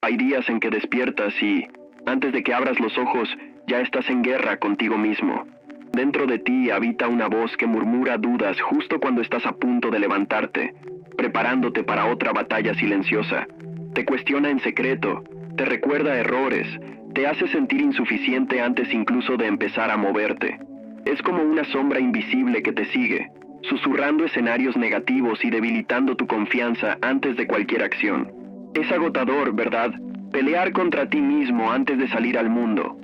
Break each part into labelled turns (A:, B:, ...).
A: Hay días en que despiertas y, antes de que abras los ojos, ya estás en guerra contigo mismo. Dentro de ti habita una voz que murmura dudas justo cuando estás a punto de levantarte, preparándote para otra batalla silenciosa. Te cuestiona en secreto, te recuerda errores, te hace sentir insuficiente antes incluso de empezar a moverte. Es como una sombra invisible que te sigue, susurrando escenarios negativos y debilitando tu confianza antes de cualquier acción. Es agotador, ¿verdad? Pelear contra ti mismo antes de salir al mundo.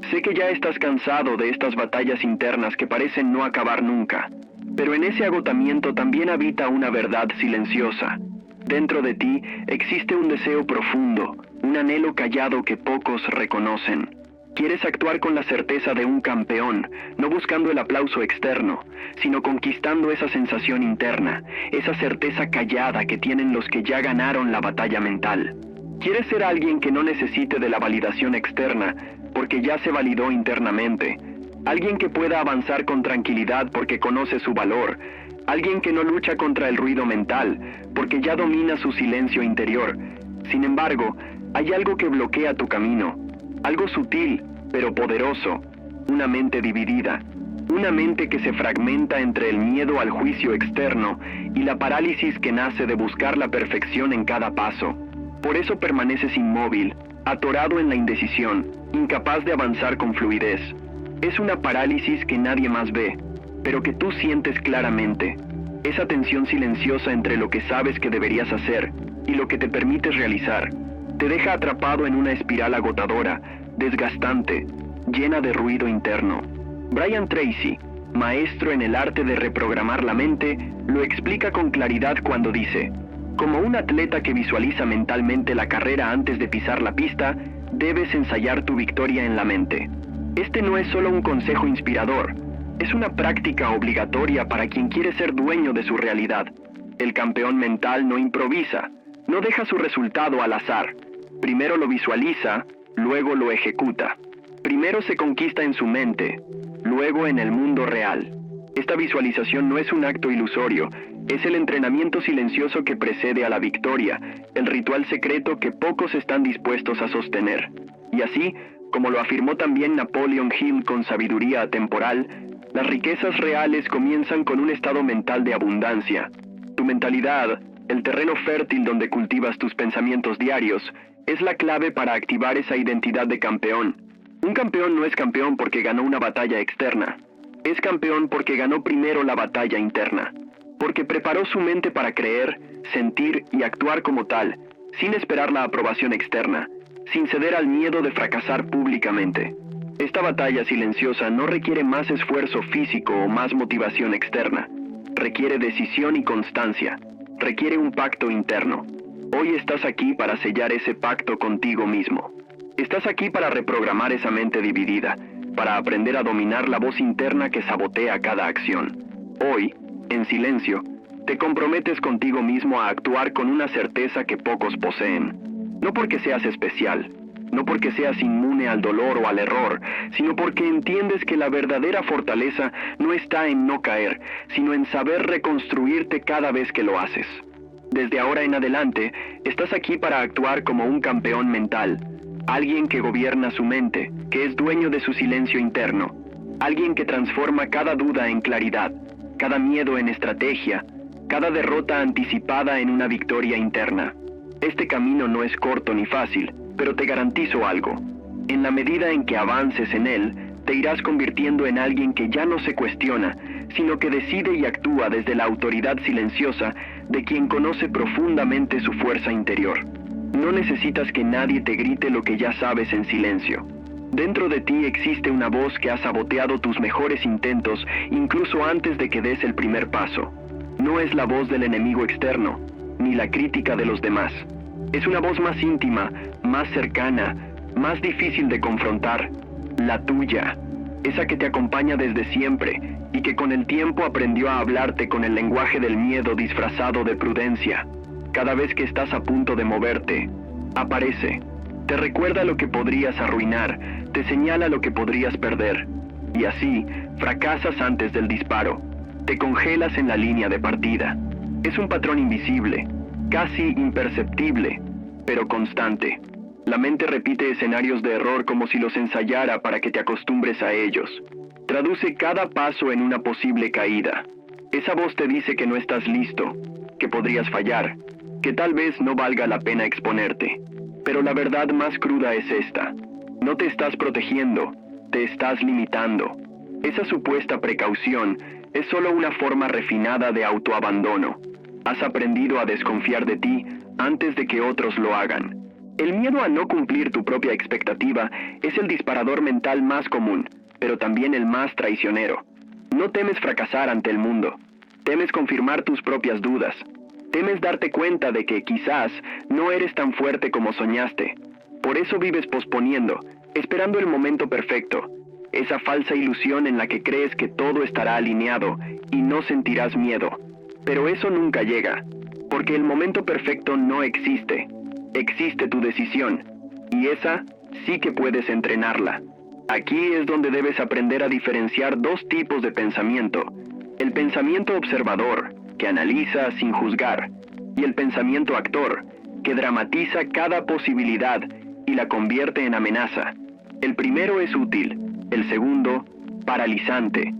A: Sé que ya estás cansado de estas batallas internas que parecen no acabar nunca, pero en ese agotamiento también habita una verdad silenciosa. Dentro de ti existe un deseo profundo, un anhelo callado que pocos reconocen. Quieres actuar con la certeza de un campeón, no buscando el aplauso externo, sino conquistando esa sensación interna, esa certeza callada que tienen los que ya ganaron la batalla mental. Quieres ser alguien que no necesite de la validación externa, porque ya se validó internamente. Alguien que pueda avanzar con tranquilidad porque conoce su valor. Alguien que no lucha contra el ruido mental, porque ya domina su silencio interior. Sin embargo, hay algo que bloquea tu camino. Algo sutil, pero poderoso. Una mente dividida. Una mente que se fragmenta entre el miedo al juicio externo y la parálisis que nace de buscar la perfección en cada paso. Por eso permaneces inmóvil, atorado en la indecisión, incapaz de avanzar con fluidez. Es una parálisis que nadie más ve, pero que tú sientes claramente. Esa tensión silenciosa entre lo que sabes que deberías hacer y lo que te permites realizar. Te deja atrapado en una espiral agotadora, desgastante, llena de ruido interno. Brian Tracy, maestro en el arte de reprogramar la mente, lo explica con claridad cuando dice: como un atleta que visualiza mentalmente la carrera antes de pisar la pista, debes ensayar tu victoria en la mente. Este no es solo un consejo inspirador, es una práctica obligatoria para quien quiere ser dueño de su realidad. El campeón mental no improvisa, no deja su resultado al azar. Primero lo visualiza, luego lo ejecuta. Primero se conquista en su mente, luego en el mundo real. Esta visualización no es un acto ilusorio, es el entrenamiento silencioso que precede a la victoria, el ritual secreto que pocos están dispuestos a sostener. Y así, como lo afirmó también Napoleon Hill con sabiduría atemporal, las riquezas reales comienzan con un estado mental de abundancia. Tu mentalidad, el terreno fértil donde cultivas tus pensamientos diarios, es la clave para activar esa identidad de campeón. Un campeón no es campeón porque ganó una batalla externa. Es campeón porque ganó primero la batalla interna. Porque preparó su mente para creer, sentir y actuar como tal, sin esperar la aprobación externa, sin ceder al miedo de fracasar públicamente. Esta batalla silenciosa no requiere más esfuerzo físico o más motivación externa. Requiere decisión y constancia. Requiere un pacto interno. Hoy estás aquí para sellar ese pacto contigo mismo. Estás aquí para reprogramar esa mente dividida, para aprender a dominar la voz interna que sabotea cada acción. Hoy, en silencio, te comprometes contigo mismo a actuar con una certeza que pocos poseen. No porque seas especial, no porque seas inmune al dolor o al error, sino porque entiendes que la verdadera fortaleza no está en no caer, sino en saber reconstruirte cada vez que lo haces. Desde ahora en adelante, estás aquí para actuar como un campeón mental, alguien que gobierna su mente, que es dueño de su silencio interno, alguien que transforma cada duda en claridad, cada miedo en estrategia, cada derrota anticipada en una victoria interna. Este camino no es corto ni fácil, pero te garantizo algo. En la medida en que avances en él, te irás convirtiendo en alguien que ya no se cuestiona, sino que decide y actúa desde la autoridad silenciosa de quien conoce profundamente su fuerza interior. No necesitas que nadie te grite lo que ya sabes en silencio. Dentro de ti existe una voz que ha saboteado tus mejores intentos incluso antes de que des el primer paso. No es la voz del enemigo externo, ni la crítica de los demás. Es una voz más íntima, más cercana, más difícil de confrontar, la tuya, esa que te acompaña desde siempre y que con el tiempo aprendió a hablarte con el lenguaje del miedo disfrazado de prudencia. Cada vez que estás a punto de moverte, aparece, te recuerda lo que podrías arruinar, te señala lo que podrías perder, y así fracasas antes del disparo, te congelas en la línea de partida. Es un patrón invisible, casi imperceptible, pero constante. La mente repite escenarios de error como si los ensayara para que te acostumbres a ellos. Traduce cada paso en una posible caída. Esa voz te dice que no estás listo, que podrías fallar, que tal vez no valga la pena exponerte. Pero la verdad más cruda es esta. No te estás protegiendo, te estás limitando. Esa supuesta precaución es solo una forma refinada de autoabandono. Has aprendido a desconfiar de ti antes de que otros lo hagan. El miedo a no cumplir tu propia expectativa es el disparador mental más común, pero también el más traicionero. No temes fracasar ante el mundo. Temes confirmar tus propias dudas. Temes darte cuenta de que quizás no eres tan fuerte como soñaste. Por eso vives posponiendo, esperando el momento perfecto. Esa falsa ilusión en la que crees que todo estará alineado y no sentirás miedo. Pero eso nunca llega, porque el momento perfecto no existe. Existe tu decisión, y esa sí que puedes entrenarla. Aquí es donde debes aprender a diferenciar dos tipos de pensamiento. El pensamiento observador, que analiza sin juzgar, y el pensamiento actor, que dramatiza cada posibilidad y la convierte en amenaza. El primero es útil, el segundo, paralizante.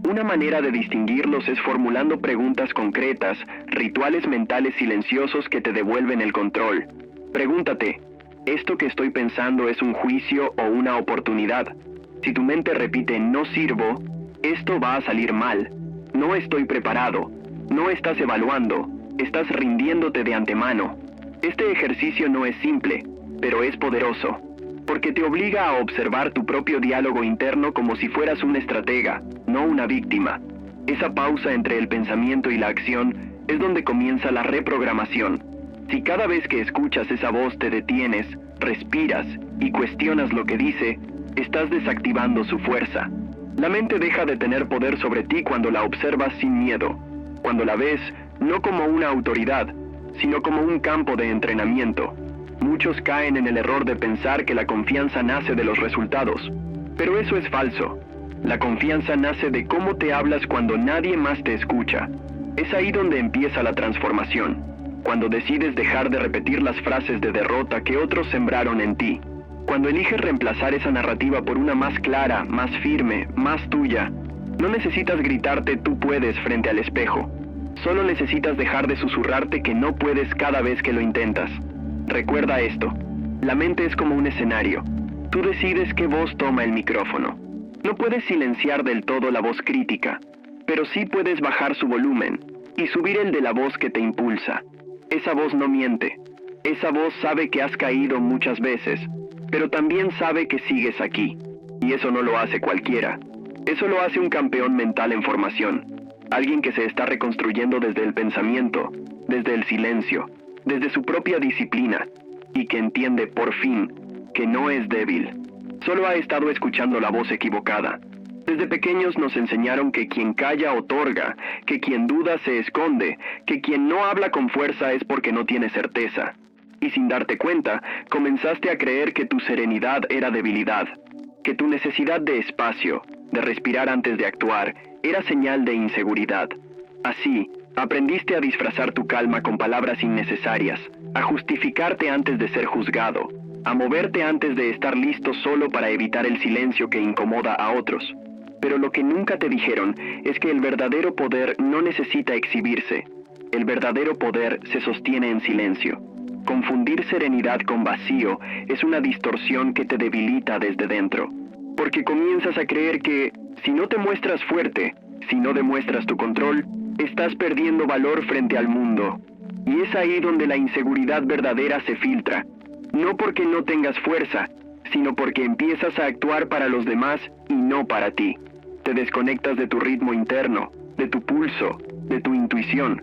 A: Una manera de distinguirlos es formulando preguntas concretas, rituales mentales silenciosos que te devuelven el control. Pregúntate, ¿esto que estoy pensando es un juicio o una oportunidad? Si tu mente repite no sirvo, esto va a salir mal. No estoy preparado. No estás evaluando. Estás rindiéndote de antemano. Este ejercicio no es simple, pero es poderoso, porque te obliga a observar tu propio diálogo interno como si fueras un estratega, no una víctima. Esa pausa entre el pensamiento y la acción es donde comienza la reprogramación. Si cada vez que escuchas esa voz te detienes, respiras y cuestionas lo que dice, estás desactivando su fuerza. La mente deja de tener poder sobre ti cuando la observas sin miedo, cuando la ves no como una autoridad, sino como un campo de entrenamiento. Muchos caen en el error de pensar que la confianza nace de los resultados, pero eso es falso. La confianza nace de cómo te hablas cuando nadie más te escucha. Es ahí donde empieza la transformación, cuando decides dejar de repetir las frases de derrota que otros sembraron en ti. Cuando eliges reemplazar esa narrativa por una más clara, más firme, más tuya. No necesitas gritarte tú puedes frente al espejo. Solo necesitas dejar de susurrarte que no puedes cada vez que lo intentas. Recuerda esto, la mente es como un escenario. Tú decides qué voz toma el micrófono. No puedes silenciar del todo la voz crítica, pero sí puedes bajar su volumen y subir el de la voz que te impulsa. Esa voz no miente. Esa voz sabe que has caído muchas veces, pero también sabe que sigues aquí. Y eso no lo hace cualquiera. Eso lo hace un campeón mental en formación. Alguien que se está reconstruyendo desde el pensamiento, desde el silencio, desde su propia disciplina, y que entiende por fin que no es débil. Solo ha estado escuchando la voz equivocada. Desde pequeños nos enseñaron que quien calla otorga, que quien duda se esconde, que quien no habla con fuerza es porque no tiene certeza. Y sin darte cuenta, comenzaste a creer que tu serenidad era debilidad, que tu necesidad de espacio, de respirar antes de actuar, era señal de inseguridad. Así, aprendiste a disfrazar tu calma con palabras innecesarias, a justificarte antes de ser juzgado, a moverte antes de estar listo solo para evitar el silencio que incomoda a otros. Pero lo que nunca te dijeron es que el verdadero poder no necesita exhibirse. El verdadero poder se sostiene en silencio. Confundir serenidad con vacío es una distorsión que te debilita desde dentro. Porque comienzas a creer que, si no te muestras fuerte, si no demuestras tu control, estás perdiendo valor frente al mundo. Y es ahí donde la inseguridad verdadera se filtra. No porque no tengas fuerza, sino porque empiezas a actuar para los demás y no para ti. Te desconectas de tu ritmo interno, de tu pulso, de tu intuición.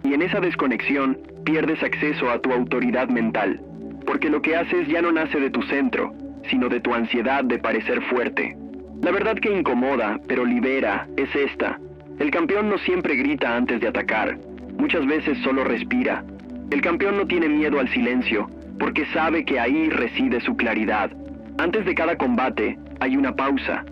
A: Y en esa desconexión pierdes acceso a tu autoridad mental. Porque lo que haces ya no nace de tu centro, sino de tu ansiedad de parecer fuerte. La verdad que incomoda, pero libera, es esta. El campeón no siempre grita antes de atacar. Muchas veces solo respira. El campeón no tiene miedo al silencio, porque sabe que ahí reside su claridad. Antes de cada combate, hay una pausa.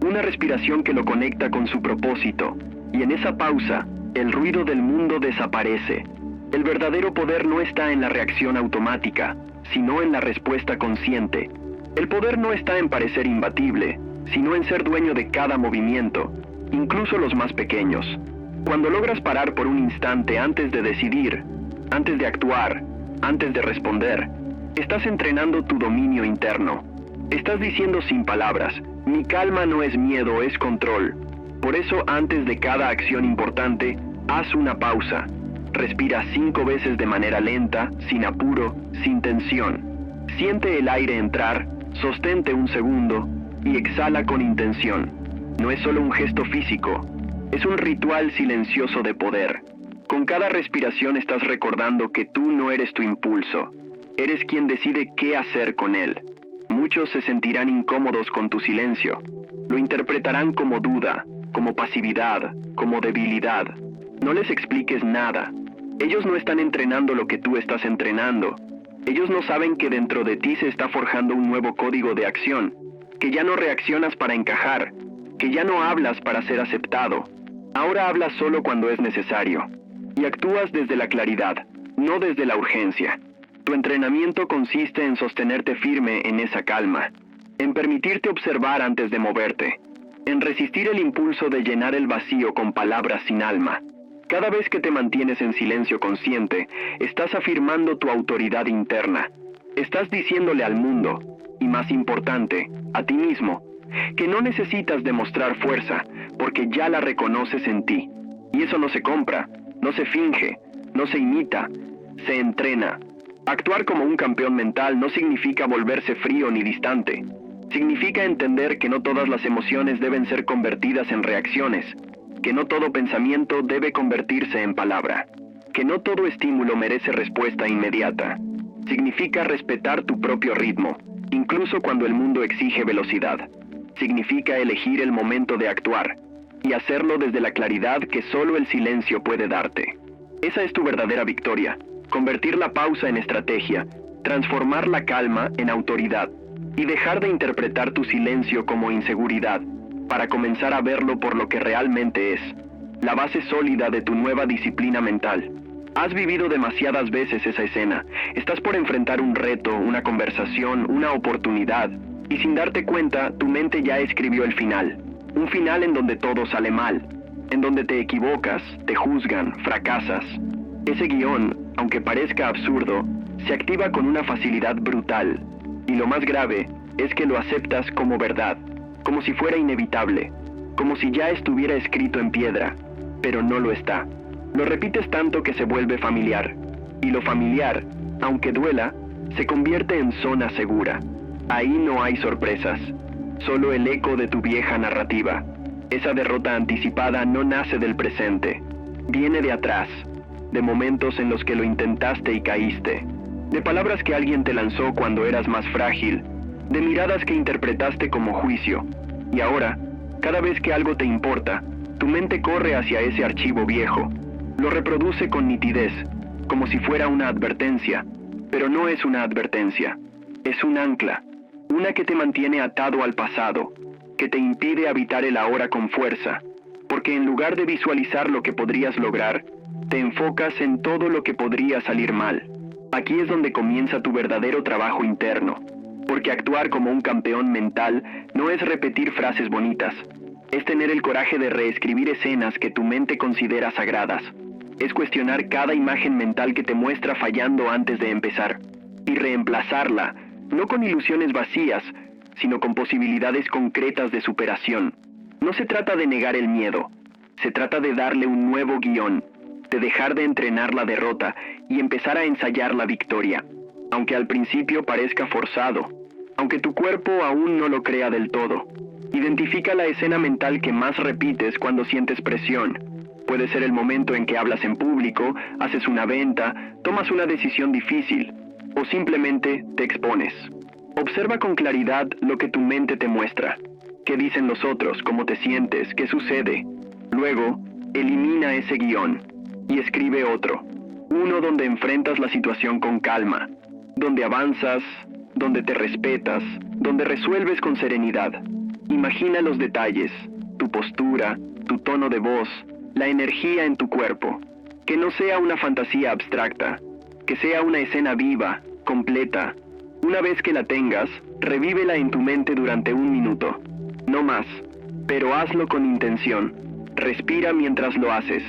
A: Una respiración que lo conecta con su propósito. Y en esa pausa, el ruido del mundo desaparece. El verdadero poder no está en la reacción automática, sino en la respuesta consciente. El poder no está en parecer imbatible, sino en ser dueño de cada movimiento, incluso los más pequeños. Cuando logras parar por un instante antes de decidir, antes de actuar, antes de responder, estás entrenando tu dominio interno. Estás diciendo sin palabras, mi calma no es miedo, es control. Por eso, antes de cada acción importante, haz una pausa. Respira 5 veces de manera lenta, sin apuro, sin tensión. Siente el aire entrar, sostente un segundo y exhala con intención. No es solo un gesto físico, es un ritual silencioso de poder. Con cada respiración estás recordando que tú no eres tu impulso. Eres quien decide qué hacer con él. Muchos se sentirán incómodos con tu silencio. Lo interpretarán como duda, como pasividad, como debilidad. No les expliques nada. Ellos no están entrenando lo que tú estás entrenando. Ellos no saben que dentro de ti se está forjando un nuevo código de acción, que ya no reaccionas para encajar, que ya no hablas para ser aceptado. Ahora hablas solo cuando es necesario. Y actúas desde la claridad, no desde la urgencia. Tu entrenamiento consiste en sostenerte firme en esa calma, en permitirte observar antes de moverte, en resistir el impulso de llenar el vacío con palabras sin alma. Cada vez que te mantienes en silencio consciente, estás afirmando tu autoridad interna. Estás diciéndole al mundo, y más importante, a ti mismo, que no necesitas demostrar fuerza, porque ya la reconoces en ti. Y eso no se compra, no se finge, no se imita, se entrena. Actuar como un campeón mental no significa volverse frío ni distante. Significa entender que no todas las emociones deben ser convertidas en reacciones, que no todo pensamiento debe convertirse en palabra, que no todo estímulo merece respuesta inmediata. Significa respetar tu propio ritmo, incluso cuando el mundo exige velocidad. Significa elegir el momento de actuar, y hacerlo desde la claridad que solo el silencio puede darte. Esa es tu verdadera victoria. Convertir la pausa en estrategia, transformar la calma en autoridad y dejar de interpretar tu silencio como inseguridad para comenzar a verlo por lo que realmente es, la base sólida de tu nueva disciplina mental. Has vivido demasiadas veces esa escena, estás por enfrentar un reto, una conversación, una oportunidad y sin darte cuenta tu mente ya escribió el final, un final en donde todo sale mal, en donde te equivocas, te juzgan, fracasas. Ese guión, aunque parezca absurdo, se activa con una facilidad brutal. Y lo más grave es que lo aceptas como verdad, como si fuera inevitable, como si ya estuviera escrito en piedra, pero no lo está. Lo repites tanto que se vuelve familiar. Y lo familiar, aunque duela, se convierte en zona segura. Ahí no hay sorpresas, solo el eco de tu vieja narrativa. Esa derrota anticipada no nace del presente, viene de atrás. De momentos en los que lo intentaste y caíste, de palabras que alguien te lanzó cuando eras más frágil, de miradas que interpretaste como juicio. Y ahora, cada vez que algo te importa, tu mente corre hacia ese archivo viejo, lo reproduce con nitidez, como si fuera una advertencia, pero no es una advertencia, es un ancla, una que te mantiene atado al pasado, que te impide habitar el ahora con fuerza, porque en lugar de visualizar lo que podrías lograr, te enfocas en todo lo que podría salir mal. Aquí es donde comienza tu verdadero trabajo interno, porque actuar como un campeón mental no es repetir frases bonitas, es tener el coraje de reescribir escenas que tu mente considera sagradas, es cuestionar cada imagen mental que te muestra fallando antes de empezar, y reemplazarla, no con ilusiones vacías, sino con posibilidades concretas de superación. No se trata de negar el miedo, se trata de darle un nuevo guión, de dejar de entrenar la derrota y empezar a ensayar la victoria, aunque al principio parezca forzado, aunque tu cuerpo aún no lo crea del todo. Identifica la escena mental que más repites cuando sientes presión. Puede ser el momento en que hablas en público, haces una venta, tomas una decisión difícil, o simplemente te expones. Observa con claridad lo que tu mente te muestra. ¿Qué dicen los otros? ¿Cómo te sientes? ¿Qué sucede? Luego, elimina ese guión y escribe otro. Uno donde enfrentas la situación con calma, donde avanzas, donde te respetas, donde resuelves con serenidad. Imagina los detalles, tu postura, tu tono de voz, la energía en tu cuerpo. Que no sea una fantasía abstracta, que sea una escena viva, completa. Una vez que la tengas, revívela en tu mente durante 1 minuto. No más, pero hazlo con intención. Respira mientras lo haces.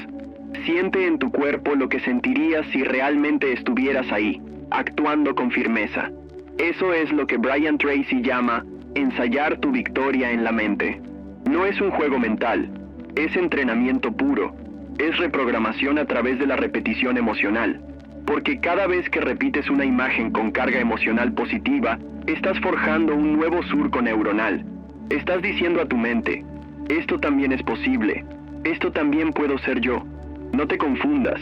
A: Siente en tu cuerpo lo que sentirías si realmente estuvieras ahí, actuando con firmeza. Eso es lo que Brian Tracy llama ensayar tu victoria en la mente. No es un juego mental, es entrenamiento puro, es reprogramación a través de la repetición emocional. Porque cada vez que repites una imagen con carga emocional positiva, estás forjando un nuevo surco neuronal. Estás diciendo a tu mente, esto también es posible, esto también puedo ser yo. No te confundas,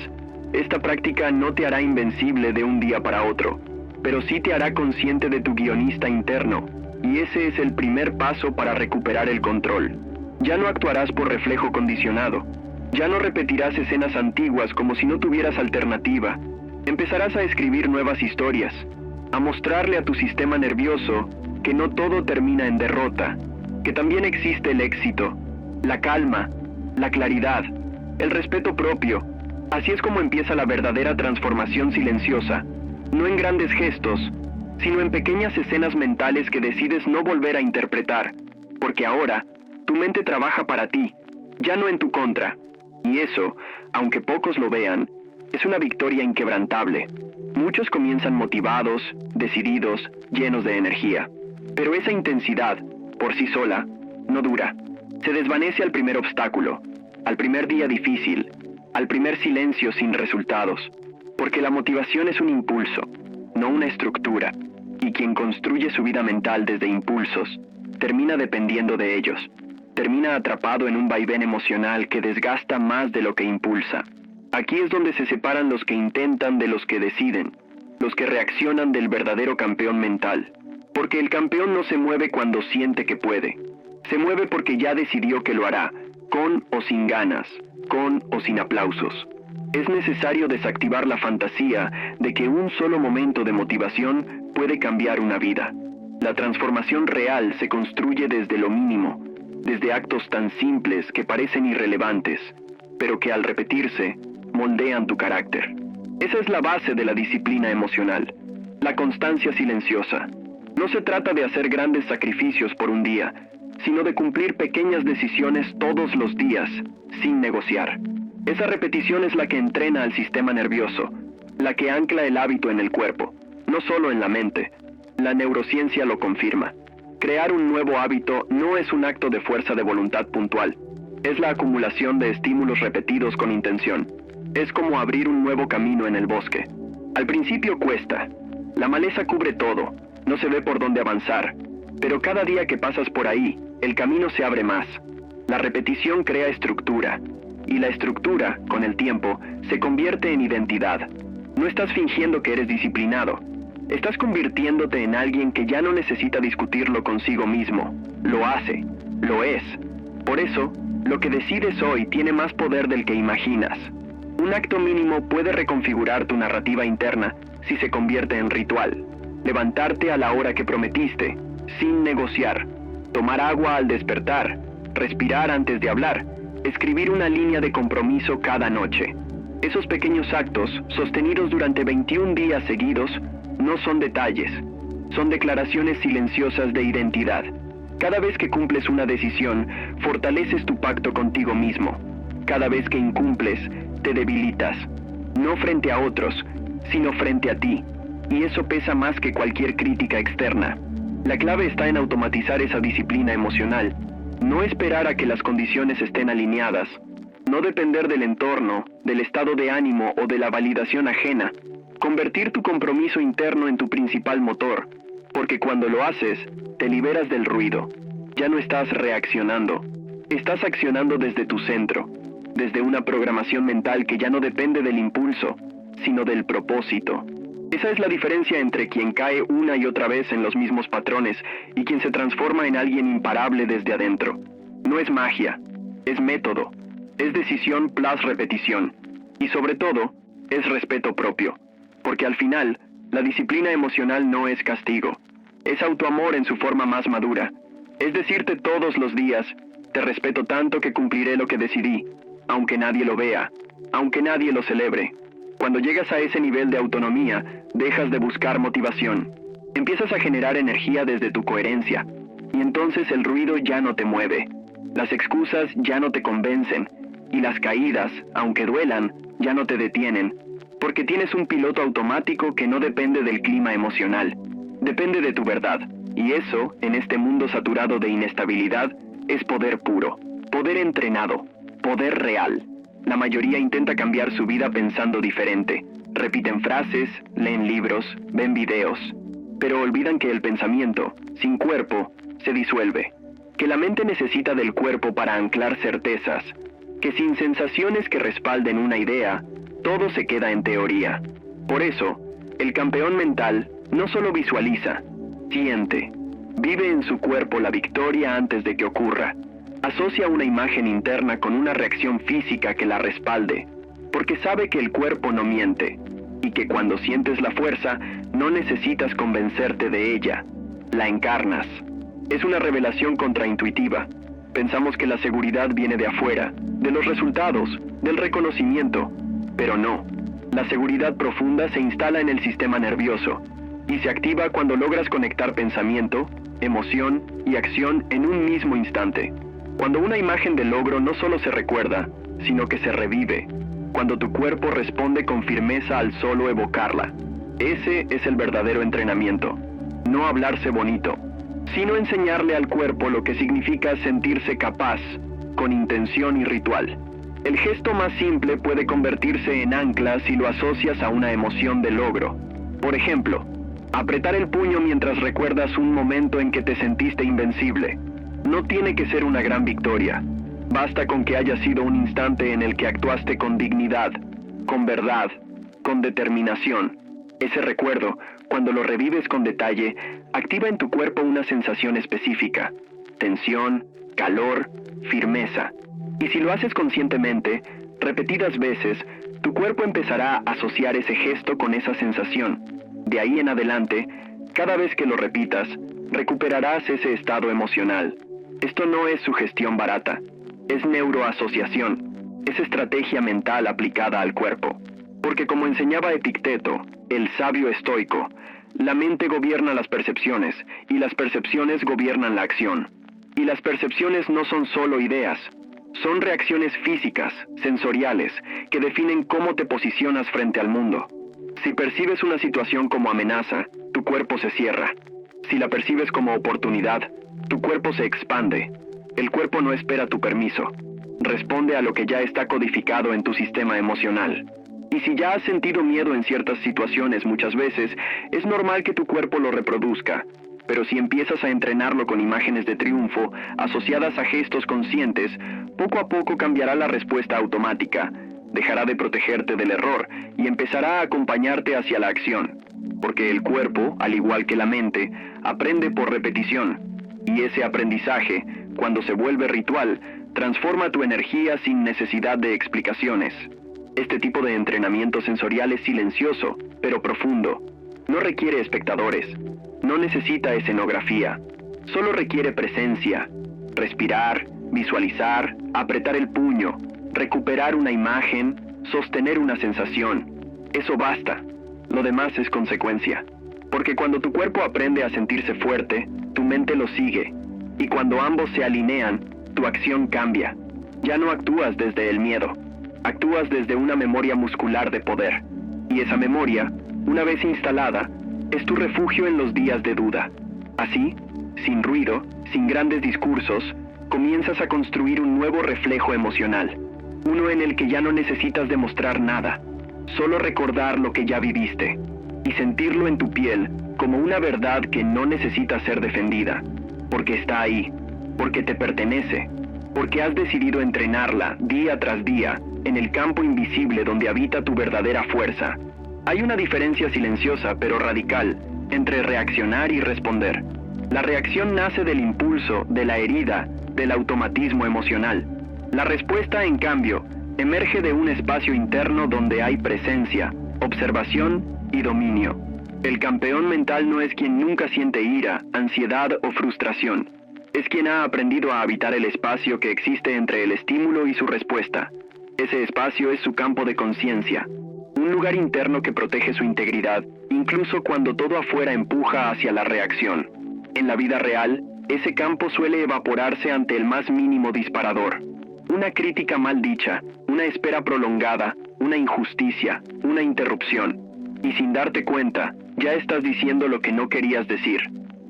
A: esta práctica no te hará invencible de un día para otro, pero sí te hará consciente de tu guionista interno, y ese es el primer paso para recuperar el control. Ya no actuarás por reflejo condicionado, ya no repetirás escenas antiguas como si no tuvieras alternativa. Empezarás a escribir nuevas historias, a mostrarle a tu sistema nervioso que no todo termina en derrota, que también existe el éxito, la calma, la claridad, el respeto propio. Así es como empieza la verdadera transformación silenciosa, no en grandes gestos, sino en pequeñas escenas mentales que decides no volver a interpretar, porque ahora tu mente trabaja para ti, ya no en tu contra. Y eso, aunque pocos lo vean, es una victoria inquebrantable. Muchos comienzan motivados, decididos, llenos de energía. Pero esa intensidad, por sí sola, no dura. Se desvanece al primer obstáculo, al primer día difícil, al primer silencio sin resultados. Porque la motivación es un impulso, no una estructura. Y quien construye su vida mental desde impulsos, termina dependiendo de ellos. Termina atrapado en un vaivén emocional que desgasta más de lo que impulsa. Aquí es donde se separan los que intentan de los que deciden, los que reaccionan del verdadero campeón mental. Porque el campeón no se mueve cuando siente que puede. Se mueve porque ya decidió que lo hará, con o sin ganas, con o sin aplausos. Es necesario desactivar la fantasía de que un solo momento de motivación puede cambiar una vida. La transformación real se construye desde lo mínimo, desde actos tan simples que parecen irrelevantes, pero que al repetirse, moldean tu carácter. Esa es la base de la disciplina emocional, la constancia silenciosa. No se trata de hacer grandes sacrificios por un día, sino de cumplir pequeñas decisiones todos los días, sin negociar. Esa repetición es la que entrena al sistema nervioso, la que ancla el hábito en el cuerpo, no solo en la mente. La neurociencia lo confirma. Crear un nuevo hábito no es un acto de fuerza de voluntad puntual, es la acumulación de estímulos repetidos con intención. Es como abrir un nuevo camino en el bosque. Al principio cuesta. La maleza cubre todo, no se ve por dónde avanzar. Pero cada día que pasas por ahí, el camino se abre más. La repetición crea estructura. Y la estructura, con el tiempo, se convierte en identidad. No estás fingiendo que eres disciplinado. Estás convirtiéndote en alguien que ya no necesita discutirlo consigo mismo. Lo hace. Lo es. Por eso, lo que decides hoy tiene más poder del que imaginas. Un acto mínimo puede reconfigurar tu narrativa interna si se convierte en ritual. Levantarte a la hora que prometiste, sin negociar. Tomar agua al despertar. Respirar antes de hablar. Escribir una línea de compromiso cada noche. Esos pequeños actos, sostenidos durante 21 días seguidos, no son detalles. Son declaraciones silenciosas de identidad. Cada vez que cumples una decisión, fortaleces tu pacto contigo mismo. Cada vez que incumples, te debilitas. No frente a otros, sino frente a ti. Y eso pesa más que cualquier crítica externa. La clave está en automatizar esa disciplina emocional. No esperar a que las condiciones estén alineadas. No depender del entorno, del estado de ánimo o de la validación ajena. Convertir tu compromiso interno en tu principal motor. Porque cuando lo haces, te liberas del ruido. Ya no estás reaccionando. Estás accionando desde tu centro. Desde una programación mental que ya no depende del impulso, sino del propósito. Esa es la diferencia entre quien cae una y otra vez en los mismos patrones y quien se transforma en alguien imparable desde adentro. No es magia, es método, es decisión plus repetición. Y sobre todo, es respeto propio. Porque al final, la disciplina emocional no es castigo. Es autoamor en su forma más madura. Es decirte todos los días, te respeto tanto que cumpliré lo que decidí, aunque nadie lo vea, aunque nadie lo celebre. Cuando llegas a ese nivel de autonomía, dejas de buscar motivación. Empiezas a generar energía desde tu coherencia, y entonces el ruido ya no te mueve. Las excusas ya no te convencen, y las caídas, aunque duelan, ya no te detienen, porque tienes un piloto automático que no depende del clima emocional, depende de tu verdad, y eso, en este mundo saturado de inestabilidad, es poder puro, poder entrenado, poder real. La mayoría intenta cambiar su vida pensando diferente, repiten frases, leen libros, ven videos, pero olvidan que el pensamiento, sin cuerpo, se disuelve, que la mente necesita del cuerpo para anclar certezas, que sin sensaciones que respalden una idea, todo se queda en teoría. Por eso, el campeón mental no solo visualiza, siente, vive en su cuerpo la victoria antes de que ocurra. Asocia una imagen interna con una reacción física que la respalde, porque sabe que el cuerpo no miente, y que cuando sientes la fuerza, no necesitas convencerte de ella, la encarnas. Es una revelación contraintuitiva. Pensamos que la seguridad viene de afuera, de los resultados, del reconocimiento, pero no. La seguridad profunda se instala en el sistema nervioso, y se activa cuando logras conectar pensamiento, emoción y acción en un mismo instante. Cuando una imagen de logro no solo se recuerda, sino que se revive. Cuando tu cuerpo responde con firmeza al solo evocarla. Ese es el verdadero entrenamiento. No hablarse bonito, sino enseñarle al cuerpo lo que significa sentirse capaz, con intención y ritual. El gesto más simple puede convertirse en ancla si lo asocias a una emoción de logro. Por ejemplo, apretar el puño mientras recuerdas un momento en que te sentiste invencible. No tiene que ser una gran victoria. Basta con que haya sido un instante en el que actuaste con dignidad, con verdad, con determinación. Ese recuerdo, cuando lo revives con detalle, activa en tu cuerpo una sensación específica: tensión, calor, firmeza. Y si lo haces conscientemente, repetidas veces, tu cuerpo empezará a asociar ese gesto con esa sensación. De ahí en adelante, cada vez que lo repitas, recuperarás ese estado emocional. Esto no es sugestión barata, es neuroasociación, es estrategia mental aplicada al cuerpo. Porque como enseñaba Epicteto, el sabio estoico, la mente gobierna las percepciones, y las percepciones gobiernan la acción. Y las percepciones no son solo ideas, son reacciones físicas, sensoriales, que definen cómo te posicionas frente al mundo. Si percibes una situación como amenaza, tu cuerpo se cierra. Si la percibes como oportunidad, tu cuerpo se expande. El cuerpo no espera tu permiso. Responde a lo que ya está codificado en tu sistema emocional. Y si ya has sentido miedo en ciertas situaciones muchas veces, es normal que tu cuerpo lo reproduzca. Pero si empiezas a entrenarlo con imágenes de triunfo, asociadas a gestos conscientes, poco a poco cambiará la respuesta automática. Dejará de protegerte del error y empezará a acompañarte hacia la acción. Porque el cuerpo, al igual que la mente, aprende por repetición. Y ese aprendizaje, cuando se vuelve ritual, transforma tu energía sin necesidad de explicaciones. Este tipo de entrenamiento sensorial es silencioso, pero profundo. No requiere espectadores. No necesita escenografía. Solo requiere presencia. Respirar, visualizar, apretar el puño, recuperar una imagen, sostener una sensación. Eso basta. Lo demás es consecuencia. Porque cuando tu cuerpo aprende a sentirse fuerte, tu mente lo sigue. Y cuando ambos se alinean, tu acción cambia. Ya no actúas desde el miedo. Actúas desde una memoria muscular de poder. Y esa memoria, una vez instalada, es tu refugio en los días de duda. Así, sin ruido, sin grandes discursos, comienzas a construir un nuevo reflejo emocional. Uno en el que ya no necesitas demostrar nada. Solo recordar lo que ya viviste. Y sentirlo en tu piel como una verdad que no necesita ser defendida. Porque está ahí. Porque te pertenece. Porque has decidido entrenarla día tras día en el campo invisible donde habita tu verdadera fuerza. Hay una diferencia silenciosa pero radical entre reaccionar y responder. La reacción nace del impulso, de la herida, del automatismo emocional. La respuesta, en cambio, emerge de un espacio interno donde hay presencia, observación y dominio. El campeón mental no es quien nunca siente ira, ansiedad o frustración. Es quien ha aprendido a habitar el espacio que existe entre el estímulo y su respuesta. Ese espacio es su campo de conciencia. Un lugar interno que protege su integridad, incluso cuando todo afuera empuja hacia la reacción. En la vida real, ese campo suele evaporarse ante el más mínimo disparador. Una crítica mal dicha, una espera prolongada, una injusticia, una interrupción. Y sin darte cuenta, ya estás diciendo lo que no querías decir,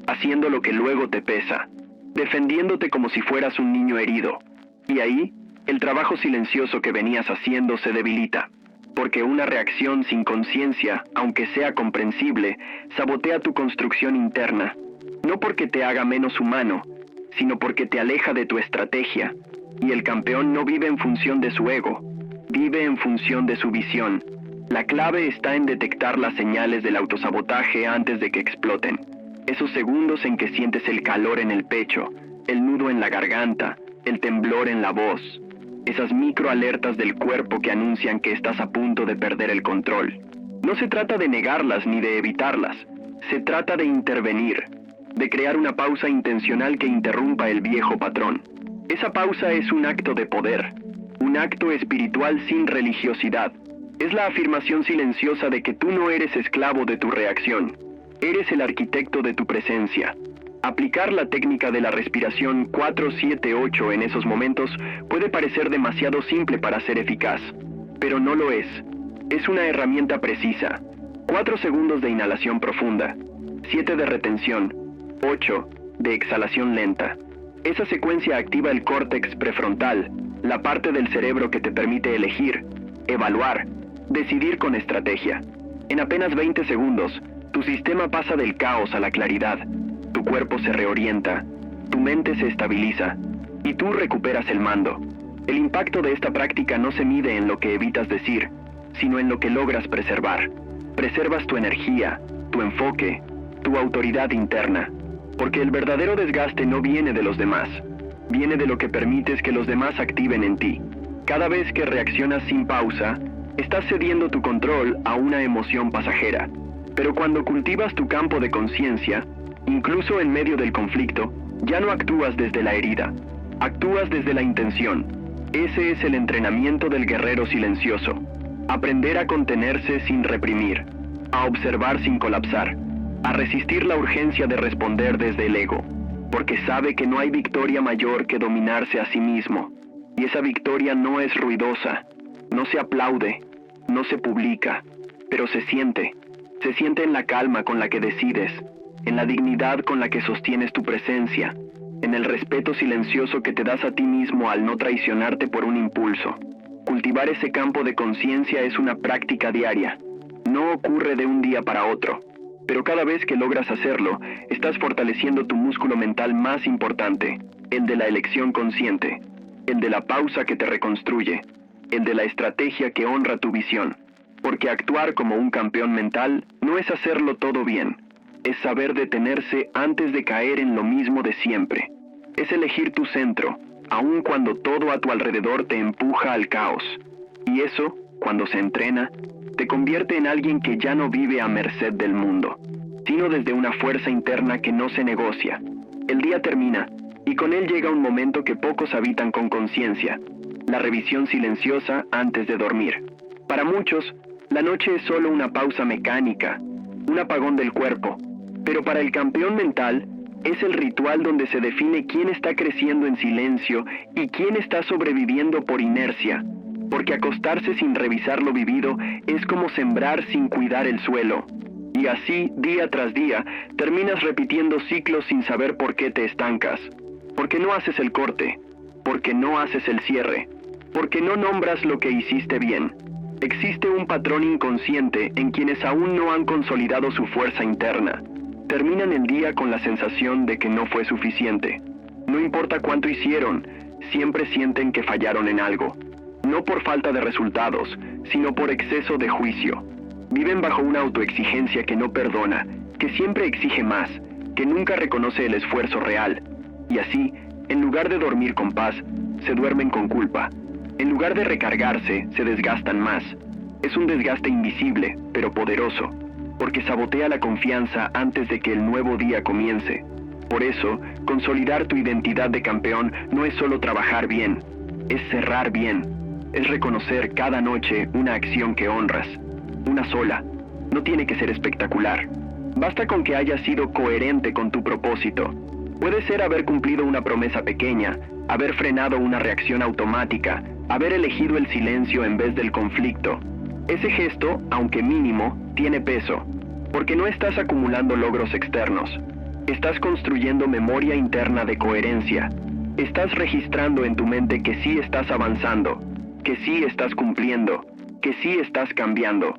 A: haciendo lo que luego te pesa, defendiéndote como si fueras un niño herido. Y ahí, el trabajo silencioso que venías haciendo se debilita, porque una reacción sin conciencia, aunque sea comprensible, sabotea tu construcción interna, no porque te haga menos humano, sino porque te aleja de tu estrategia. Y el campeón no vive en función de su ego, vive en función de su visión. La clave está en detectar las señales del autosabotaje antes de que exploten. Esos segundos en que sientes el calor en el pecho, el nudo en la garganta, el temblor en la voz. Esas microalertas del cuerpo que anuncian que estás a punto de perder el control. No se trata de negarlas ni de evitarlas. Se trata de intervenir, de crear una pausa intencional que interrumpa el viejo patrón. Esa pausa es un acto de poder, un acto espiritual sin religiosidad. Es la afirmación silenciosa de que tú no eres esclavo de tu reacción. Eres el arquitecto de tu presencia. Aplicar la técnica de la respiración 4-7-8 en esos momentos puede parecer demasiado simple para ser eficaz, pero no lo es. Es una herramienta precisa. 4 segundos de inhalación profunda, 7 de retención, 8 de exhalación lenta. Esa secuencia activa el córtex prefrontal, la parte del cerebro que te permite elegir, evaluar, decidir con estrategia. En apenas 20 segundos, tu sistema pasa del caos a la claridad. Tu cuerpo se reorienta, tu mente se estabiliza y tú recuperas el mando. El impacto de esta práctica no se mide en lo que evitas decir, sino en lo que logras preservar. Preservas tu energía, tu enfoque, tu autoridad interna, porque el verdadero desgaste no viene de los demás, viene de lo que permites que los demás activen en ti. Cada vez que reaccionas sin pausa, estás cediendo tu control a una emoción pasajera. Pero cuando cultivas tu campo de conciencia, incluso en medio del conflicto, ya no actúas desde la herida, actúas desde la intención. Ese es el entrenamiento del guerrero silencioso. Aprender a contenerse sin reprimir, a observar sin colapsar, a resistir la urgencia de responder desde el ego, porque sabe que no hay victoria mayor que dominarse a sí mismo. Y esa victoria no es ruidosa, no se aplaude, no se publica, pero se siente en la calma con la que decides, en la dignidad con la que sostienes tu presencia, en el respeto silencioso que te das a ti mismo al no traicionarte por un impulso. Cultivar ese campo de conciencia es una práctica diaria. No ocurre de un día para otro, pero cada vez que logras hacerlo, estás fortaleciendo tu músculo mental más importante, el de la elección consciente, el de la pausa que te reconstruye, el de la estrategia que honra tu visión. Porque actuar como un campeón mental no es hacerlo todo bien, es saber detenerse antes de caer en lo mismo de siempre. Es elegir tu centro, aun cuando todo a tu alrededor te empuja al caos. Y eso, cuando se entrena, te convierte en alguien que ya no vive a merced del mundo, sino desde una fuerza interna que no se negocia. El día termina, y con él llega un momento que pocos habitan con conciencia, la revisión silenciosa antes de dormir. Para muchos, la noche es solo una pausa mecánica, un apagón del cuerpo, pero para el campeón mental, es el ritual donde se define quién está creciendo en silencio y quién está sobreviviendo por inercia, porque acostarse sin revisar lo vivido es como sembrar sin cuidar el suelo. Y así, día tras día, terminas repitiendo ciclos sin saber por qué te estancas. Porque no haces el corte, porque no haces el cierre, porque no nombras lo que hiciste bien. Existe un patrón inconsciente en quienes aún no han consolidado su fuerza interna. Terminan el día con la sensación de que no fue suficiente. No importa cuánto hicieron, siempre sienten que fallaron en algo. No por falta de resultados, sino por exceso de juicio. Viven bajo una autoexigencia que no perdona, que siempre exige más, que nunca reconoce el esfuerzo real. Y así, en lugar de dormir con paz, se duermen con culpa. En lugar de recargarse, se desgastan más. Es un desgaste invisible, pero poderoso, porque sabotea la confianza antes de que el nuevo día comience. Por eso, consolidar tu identidad de campeón no es solo trabajar bien, es cerrar bien, es reconocer cada noche una acción que honras, una sola. No tiene que ser espectacular. Basta con que hayas sido coherente con tu propósito. Puede ser haber cumplido una promesa pequeña, haber frenado una reacción automática, haber elegido el silencio en vez del conflicto. Ese gesto, aunque mínimo, tiene peso, porque no estás acumulando logros externos. Estás construyendo memoria interna de coherencia. Estás registrando en tu mente que sí estás avanzando, que sí estás cumpliendo, que sí estás cambiando.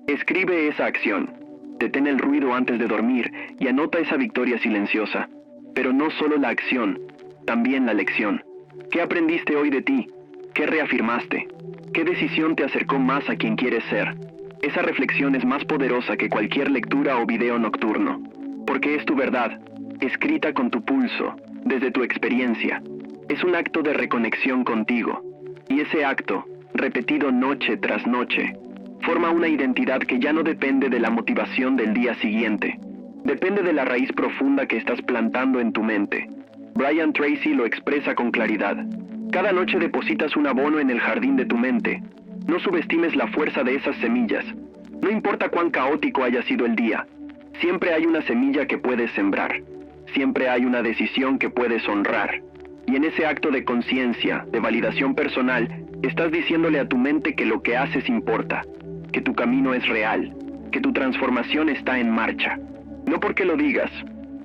A: Escribe esa acción. Detén el ruido antes de dormir y anota esa victoria silenciosa. Pero no solo la acción, también la lección. ¿Qué aprendiste hoy de ti? ¿Qué reafirmaste? ¿Qué decisión te acercó más a quien quieres ser? Esa reflexión es más poderosa que cualquier lectura o video nocturno, porque es tu verdad, escrita con tu pulso, desde tu experiencia. Es un acto de reconexión contigo, y ese acto, repetido noche tras noche, forma una identidad que ya no depende de la motivación del día siguiente. Depende de la raíz profunda que estás plantando en tu mente. Brian Tracy lo expresa con claridad. Cada noche depositas un abono en el jardín de tu mente. No subestimes la fuerza de esas semillas. No importa cuán caótico haya sido el día, siempre hay una semilla que puedes sembrar. Siempre hay una decisión que puedes honrar. Y en ese acto de conciencia, de validación personal, estás diciéndole a tu mente que lo que haces importa, que tu camino es real, que tu transformación está en marcha. No porque lo digas,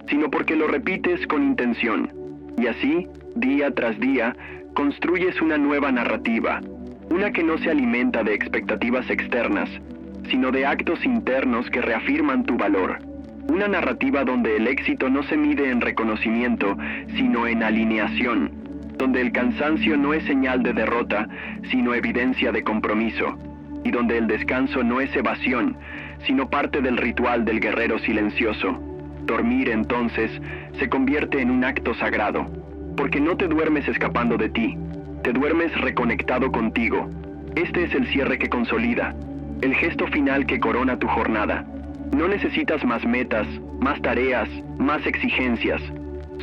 A: sino porque lo repites con intención. Y así, día tras día, construyes una nueva narrativa, una que no se alimenta de expectativas externas, sino de actos internos que reafirman tu valor. Una narrativa donde el éxito no se mide en reconocimiento, sino en alineación, donde el cansancio no es señal de derrota, sino evidencia de compromiso, y donde el descanso no es evasión, sino parte del ritual del guerrero silencioso. Dormir, entonces, se convierte en un acto sagrado, porque no te duermes escapando de ti, te duermes reconectado contigo. Este es el cierre que consolida, el gesto final que corona tu jornada. No necesitas más metas, más tareas, más exigencias.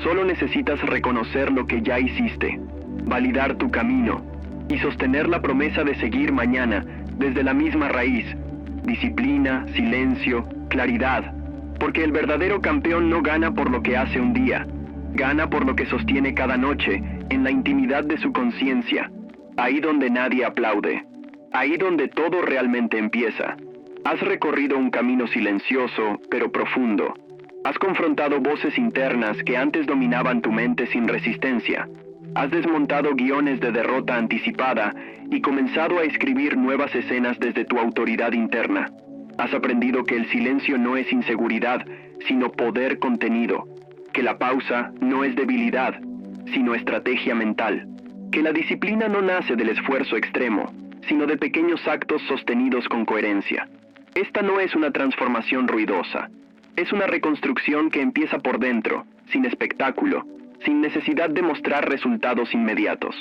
A: Solo necesitas reconocer lo que ya hiciste, validar tu camino y sostener la promesa de seguir mañana desde la misma raíz. Disciplina, silencio, claridad. Porque el verdadero campeón no gana por lo que hace un día, gana por lo que sostiene cada noche en la intimidad de su conciencia. Ahí donde nadie aplaude, ahí donde todo realmente empieza. Has recorrido un camino silencioso, pero profundo. Has confrontado voces internas que antes dominaban tu mente sin resistencia. Has desmontado guiones de derrota anticipada y comenzado a escribir nuevas escenas desde tu autoridad interna. Has aprendido que el silencio no es inseguridad, sino poder contenido. Que la pausa no es debilidad, sino estrategia mental. Que la disciplina no nace del esfuerzo extremo, sino de pequeños actos sostenidos con coherencia. Esta no es una transformación ruidosa. Es una reconstrucción que empieza por dentro, sin espectáculo, sin necesidad de mostrar resultados inmediatos.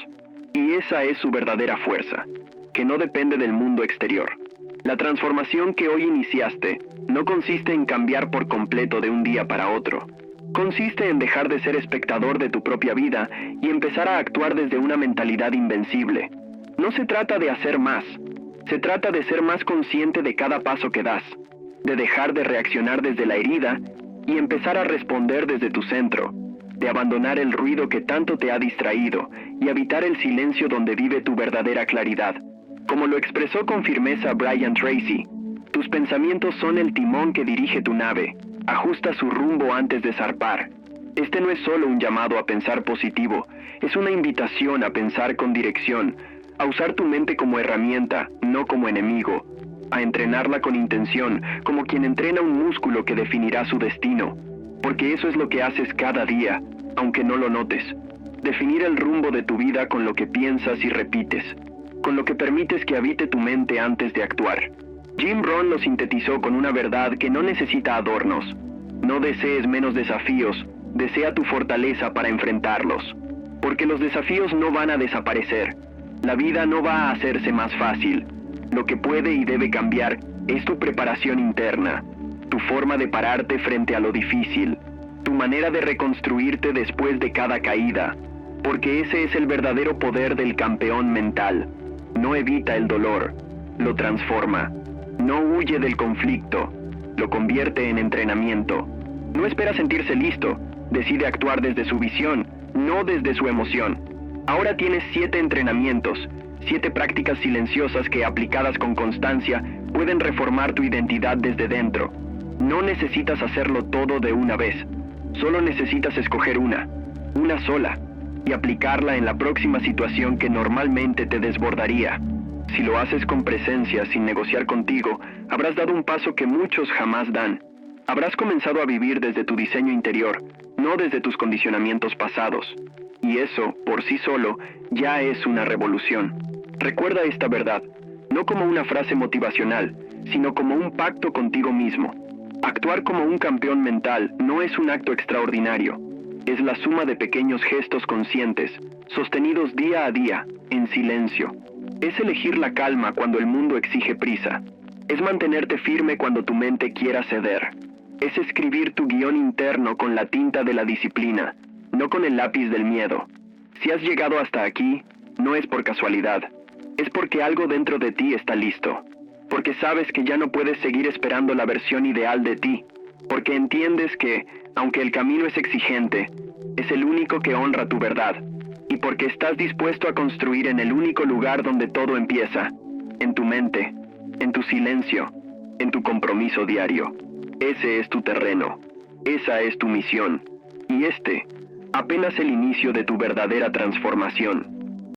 A: Y esa es su verdadera fuerza, que no depende del mundo exterior. La transformación que hoy iniciaste no consiste en cambiar por completo de un día para otro. Consiste en dejar de ser espectador de tu propia vida y empezar a actuar desde una mentalidad invencible. No se trata de hacer más, se trata de ser más consciente de cada paso que das, de dejar de reaccionar desde la herida y empezar a responder desde tu centro, de abandonar el ruido que tanto te ha distraído y habitar el silencio donde vive tu verdadera claridad. Como lo expresó con firmeza Brian Tracy, tus pensamientos son el timón que dirige tu nave. Ajusta su rumbo antes de zarpar. Este no es solo un llamado a pensar positivo, es una invitación a pensar con dirección, a usar tu mente como herramienta, no como enemigo, a entrenarla con intención, como quien entrena un músculo que definirá su destino, porque eso es lo que haces cada día, aunque no lo notes. Definir el rumbo de tu vida con lo que piensas y repites, con lo que permites que habite tu mente antes de actuar. Jim Rohn lo sintetizó con una verdad que no necesita adornos. No desees menos desafíos, desea tu fortaleza para enfrentarlos. Porque los desafíos no van a desaparecer. La vida no va a hacerse más fácil. Lo que puede y debe cambiar es tu preparación interna, tu forma de pararte frente a lo difícil, tu manera de reconstruirte después de cada caída. Porque ese es el verdadero poder del campeón mental. No evita el dolor, lo transforma. No huye del conflicto, lo convierte en entrenamiento. No espera sentirse listo, decide actuar desde su visión, no desde su emoción. Ahora tienes 7 entrenamientos, 7 prácticas silenciosas que, aplicadas con constancia, pueden reformar tu identidad desde dentro. No necesitas hacerlo todo de una vez. Solo necesitas escoger una sola, y aplicarla en la próxima situación que normalmente te desbordaría. Si lo haces con presencia, sin negociar contigo, habrás dado un paso que muchos jamás dan. Habrás comenzado a vivir desde tu diseño interior, no desde tus condicionamientos pasados. Y eso, por sí solo, ya es una revolución. Recuerda esta verdad, no como una frase motivacional, sino como un pacto contigo mismo. Actuar como un campeón mental no es un acto extraordinario. Es la suma de pequeños gestos conscientes, sostenidos día a día, en silencio. Es elegir la calma cuando el mundo exige prisa. Es mantenerte firme cuando tu mente quiera ceder. Es escribir tu guión interno con la tinta de la disciplina, no con el lápiz del miedo. Si has llegado hasta aquí, no es por casualidad. Es porque algo dentro de ti está listo. Porque sabes que ya no puedes seguir esperando la versión ideal de ti. Porque entiendes que, aunque el camino es exigente, es el único que honra tu verdad. Y porque estás dispuesto a construir en el único lugar donde todo empieza, en tu mente, en tu silencio, en tu compromiso diario. Ese es tu terreno, esa es tu misión, y apenas el inicio de tu verdadera transformación.